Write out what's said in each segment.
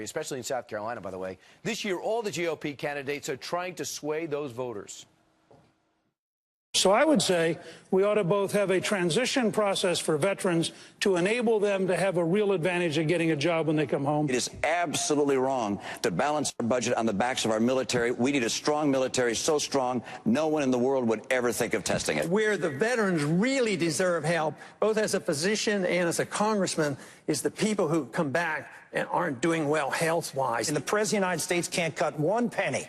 especially in South Carolina, by the way. This year, all the GOP candidates are trying to sway those voters. So I would say we ought to both have a transition process for veterans to enable them to have a real advantage of getting a job when they come home. It is absolutely wrong to balance our budget on the backs of our military. We need a strong military, so strong no one in the world would ever think of testing it. Where the veterans really deserve help, both as a physician and as a congressman, is the people who come back and aren't doing well health-wise. And the President of the United States can't cut one penny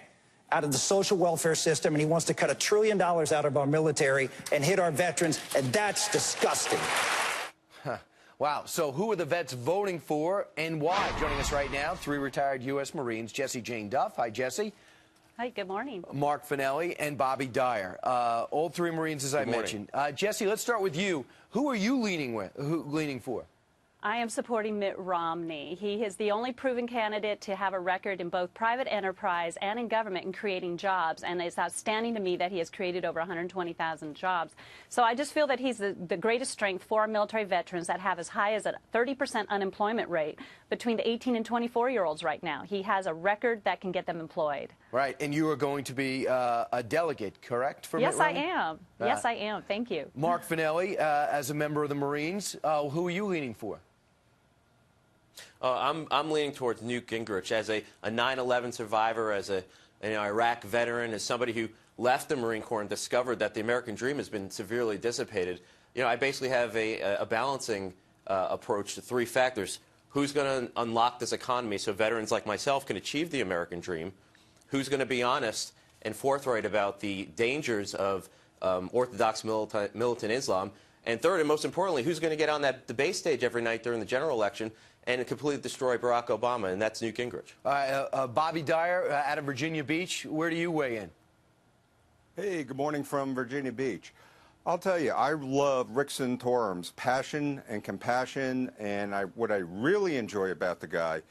out of the social welfare system, and he wants to cut $1 trillion out of our military and hit our veterans, and that's disgusting. Wow. So who are the vets voting for and why? Joining us right now, 3 retired U.S. Marines, Jessie Jane Duff. Hi, Jessie. Hi, good morning. Mark Finelli and Bobby Dyer. All 3 Marines, as I mentioned. Jessie, let's start with you. Who are you leaning for? I am supporting Mitt Romney. He is the only proven candidate to have a record in both private enterprise and in government in creating jobs, and it's outstanding to me that he has created over 120,000 jobs. So I just feel that he's the greatest strength for our military veterans that have as high as a 30% unemployment rate between the 18 and 24-year-olds right now. He has a record that can get them employed. Right, and you are going to be a delegate, correct, for Mitt Romney? Yes, I am. Yes, I am. Thank you. Mark Finelli, as a member of the Marines, who are you leaning for? I'm leaning towards Newt Gingrich as a 9/11 survivor, as an Iraq veteran, as somebody who left the Marine Corps and discovered that the American dream has been severely dissipated. You know, I basically have a balancing approach to 3 factors. Who's going to unlock this economy so veterans like myself can achieve the American dream? Who's going to be honest and forthright about the dangers of orthodox militant Islam? And third, and most importantly, who's going to get on that debate stage every night during the general election and completely destroy Barack Obama? And that's Newt Gingrich. Bobby Dyer, out of Virginia Beach, where do you weigh in? Hey, good morning from Virginia Beach. I'll tell you, I love Rick Santorum's passion and compassion, and what I really enjoy about the guy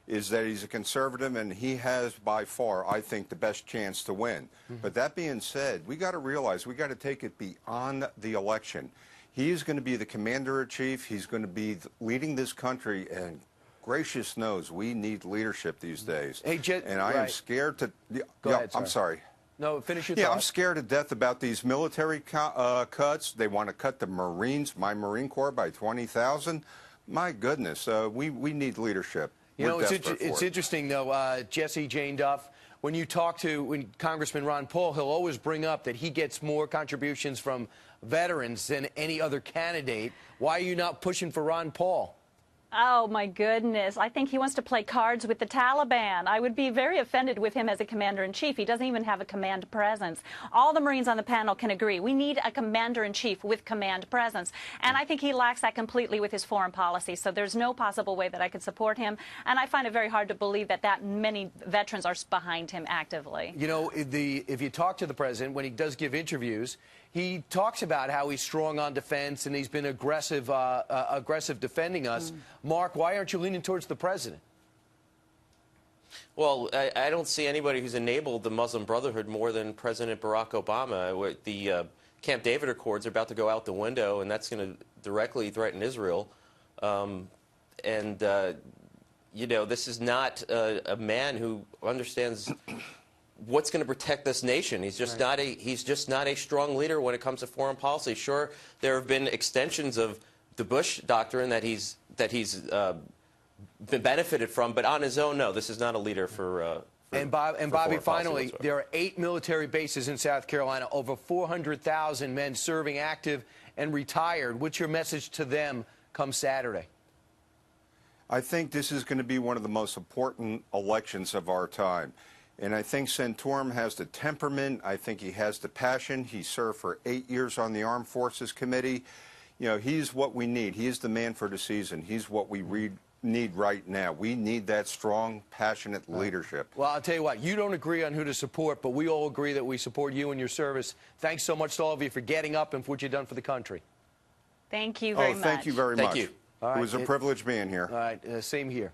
is that he's a conservative, and he has by far, I think, the best chance to win. But that being said, we got to realize we got to take it beyond the election. He's going to be the commander-in-chief. He's going to be leading this country, and gracious knows we need leadership these days. Hey, and I am scared to... Go ahead, I'm sorry. No, finish your thought. Yeah, I'm scared to death about these military cuts. They want to cut the Marines, my Marine Corps, by 20,000. My goodness, we need leadership. You know, it's interesting, though, Jessie Jane Duff, when you talk to Congressman Ron Paul, he'll always bring up that he gets more contributions from veterans than any other candidate. Why are you not pushing for Ron Paul? Oh, my goodness. I think he wants to play cards with the Taliban. I would be very offended with him as a commander-in-chief. He doesn't even have a command presence. All the Marines on the panel can agree. We need a commander-in-chief with command presence. And I think he lacks that completely with his foreign policy. So there's no possible way that I could support him. And I find it very hard to believe that many veterans are behind him actively. You know, if you talk to the president, when he does give interviews, he talks about how he's strong on defense and he's been aggressive defending us. Mark, why aren't you leaning towards the president? Well, I don't see anybody who's enabled the Muslim Brotherhood more than President Barack Obama. The Camp David Accords are about to go out the window, and that's going to directly threaten Israel. You know, this is not a man who understands what's going to protect this nation. He's just not a strong leader when it comes to foreign policy. Sure, there have been extensions of the Bush doctrine that he's been benefited from, but on his own, no, this is not a leader for Bobby, finally, there are 8 military bases in South Carolina, over 400,000 men serving active and retired. What's your message to them come Saturday? I think this is going to be one of the most important elections of our time. And I think Santorum has the temperament. I think he has the passion. He served for 8 years on the Armed Forces Committee. You know, he's what we need. He is the man for the season. He's what we need right now. We need that strong, passionate leadership. Well, I'll tell you what, you don't agree on who to support, but we all agree that we support you and your service. Thanks so much to all of you for getting up and for what you've done for the country. Thank you very much. Thank you very much. Thank you. It was a privilege being here. All right, same here.